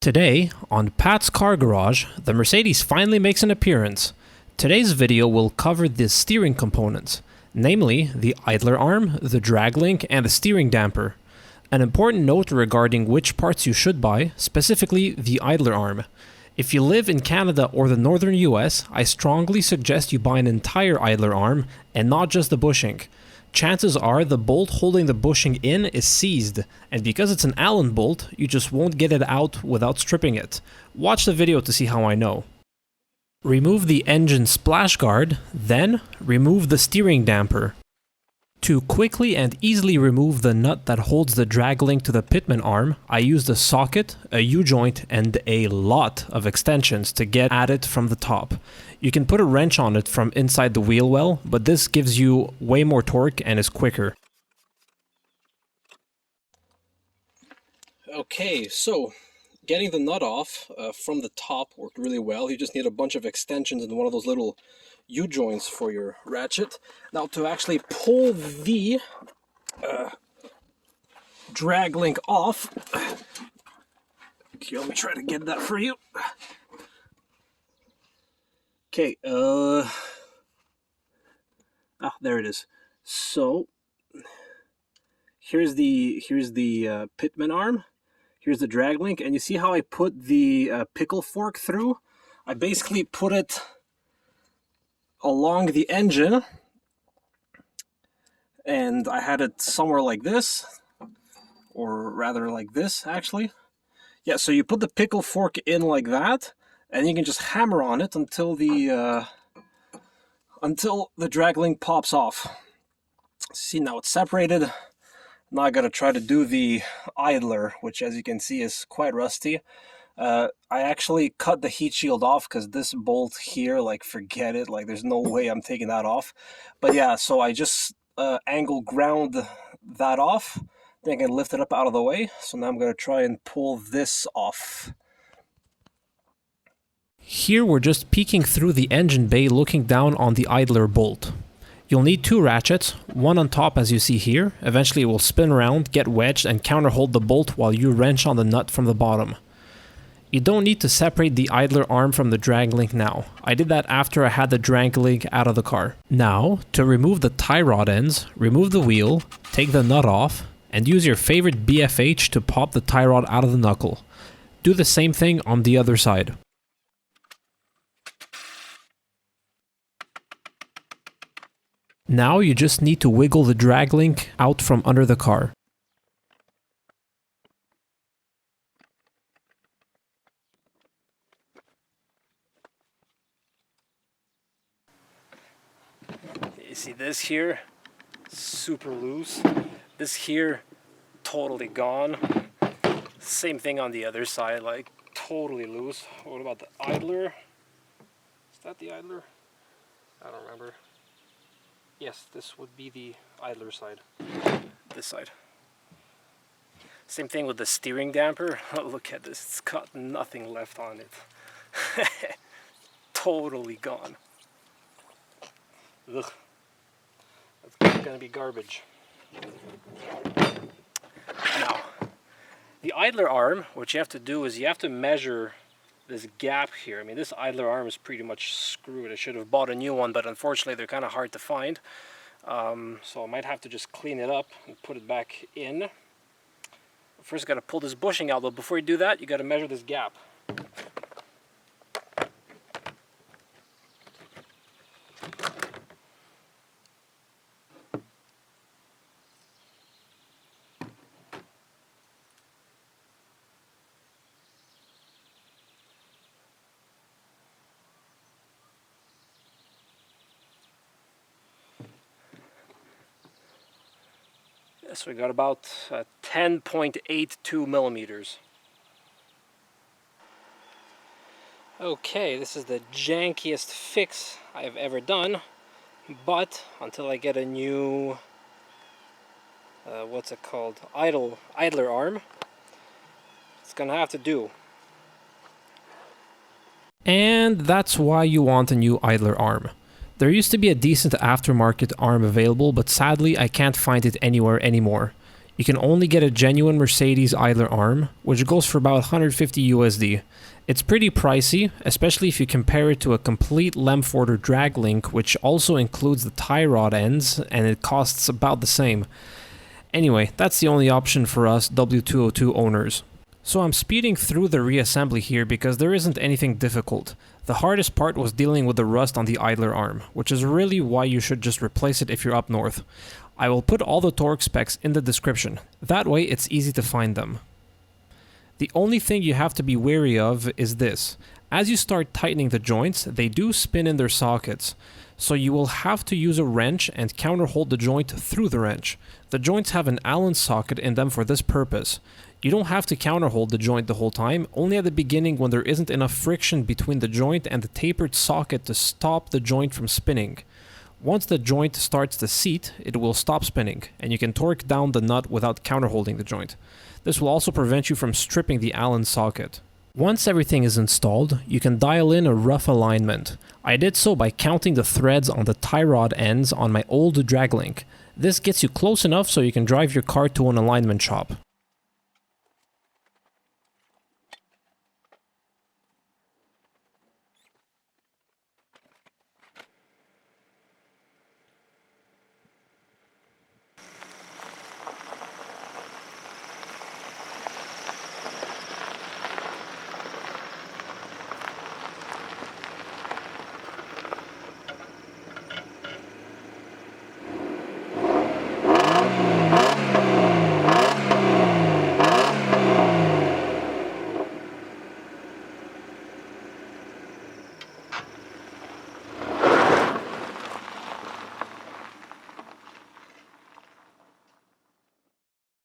Today, on Pat's Car Garage, the Mercedes finally makes an appearance. Today's video will cover the steering components, namely the idler arm, the drag link, and the steering damper. An important note regarding which parts you should buy, specifically the idler arm. If you live in Canada or the northern US, I strongly suggest you buy an entire idler arm and not just the bushing. Chances are the bolt holding the bushing in is seized, and because it's an Allen bolt, you just won't get it out without stripping it. Watch the video to see how I know. Remove the engine splash guard, then remove the steering damper. To quickly and easily remove the nut that holds the drag link to the pitman arm, I used a socket, a U-joint, and a lot of extensions to get at it from the top. You can put a wrench on it from inside the wheel well, but this gives you way more torque and is quicker. Okay, so getting the nut off from the top worked really well. You just need a bunch of extensions and one of those little U-joints for your ratchet. Now to actually pull the drag link off, okay, let me try to get that for you. Okay, there it is. So here's the pitman arm. Here's the drag link, and you see how I put the pickle fork through? I basically put it along the engine, and I had it somewhere like this, or rather like this actually. Yeah, so you put the pickle fork in like that, and you can just hammer on it until the drag link pops off. See, now it's separated. Now I gotta try to do the idler, which as you can see is quite rusty. I actually cut the heat shield off because this bolt here, like, forget it, like there's no way I'm taking that off. But yeah, so I just angle ground that off, then I can lift it up out of the way. So now I'm gonna try and pull this off. Here we're just peeking through the engine bay looking down on the idler bolt. You'll need two ratchets, one on top as you see here. Eventually it will spin around, get wedged, and counterhold the bolt while you wrench on the nut from the bottom. You don't need to separate the idler arm from the drag link now. I did that after I had the drag link out of the car. Now, to remove the tie rod ends, remove the wheel, take the nut off, and use your favorite BFH to pop the tie rod out of the knuckle. Do the same thing on the other side. Now you just need to wiggle the drag link out from under the car. You see this here, super loose. This here, totally gone. Same thing on the other side, like totally loose. What about the idler? Is that the idler? I don't remember. Yes, this would be the idler side. This side. Same thing with the steering damper. Oh, look at this, it's got nothing left on it. Totally gone. Ugh. That's gonna be garbage. Now, the idler arm, what you have to do is you have to measure this gap here. I mean, this idler arm is pretty much screwed. I should have bought a new one, but unfortunately they're kind of hard to find. So I might have to just clean it up and put it back in. First, got to pull this bushing out, but before you do that, you got to measure this gap. So we got about 10.82 millimeters. Okay, this is the jankiest fix I've ever done, but until I get a new, what's it called, idler arm, it's gonna have to do. And that's why you want a new idler arm. There used to be a decent aftermarket arm available, but sadly I can't find it anywhere anymore. You can only get a genuine Mercedes idler arm, which goes for about 150 USD. It's pretty pricey, especially if you compare it to a complete Lemford or drag link, which also includes the tie rod ends, and it costs about the same. Anyway, that's the only option for us W202 owners. So I'm speeding through the reassembly here because there isn't anything difficult. The hardest part was dealing with the rust on the idler arm, which is really why you should just replace it if you're up north. I will put all the torque specs in the description. That way it's easy to find them. The only thing you have to be wary of is this. As you start tightening the joints, they do spin in their sockets. So you will have to use a wrench and counterhold the joint through the wrench. The joints have an Allen socket in them for this purpose. You don't have to counterhold the joint the whole time, only at the beginning when there isn't enough friction between the joint and the tapered socket to stop the joint from spinning. Once the joint starts to seat, it will stop spinning, and you can torque down the nut without counterholding the joint. This will also prevent you from stripping the Allen socket. Once everything is installed, you can dial in a rough alignment. I did so by counting the threads on the tie rod ends on my old drag link. This gets you close enough so you can drive your car to an alignment shop.